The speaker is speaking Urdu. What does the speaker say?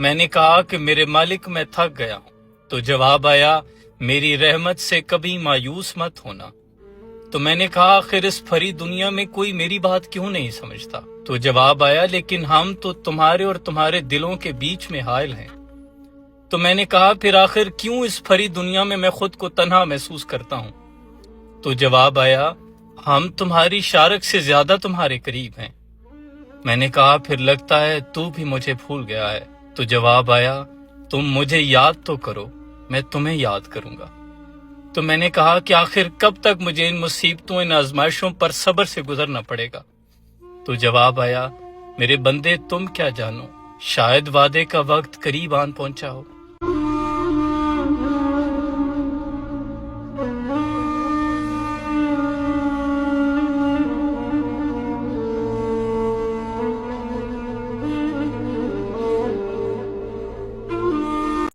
میں نے کہا کہ میرے مالک میں تھک گیا ہوں۔ تو جواب آیا میری رحمت سے کبھی مایوس مت ہونا۔ تو میں نے کہا آخر اس پھری دنیا میں کوئی میری بات کیوں نہیں سمجھتا؟ تو جواب آیا لیکن ہم تو تمہارے اور تمہارے دلوں کے بیچ میں حائل ہیں۔ تو میں نے کہا پھر آخر کیوں اس پھری دنیا میں میں خود کو تنہا محسوس کرتا ہوں؟ تو جواب آیا ہم تمہاری شارک سے زیادہ تمہارے قریب ہیں۔ میں نے کہا پھر لگتا ہے تو بھی مجھے بھول گیا ہے۔ تو جواب آیا تم مجھے یاد تو کرو، میں تمہیں یاد کروں گا۔ تو میں نے کہا کہ آخر کب تک مجھے ان مصیبتوں ان آزمائشوں پر صبر سے گزرنا پڑے گا؟ تو جواب آیا میرے بندے تم کیا جانو، شاید وعدے کا وقت قریب آن پہنچا ہو۔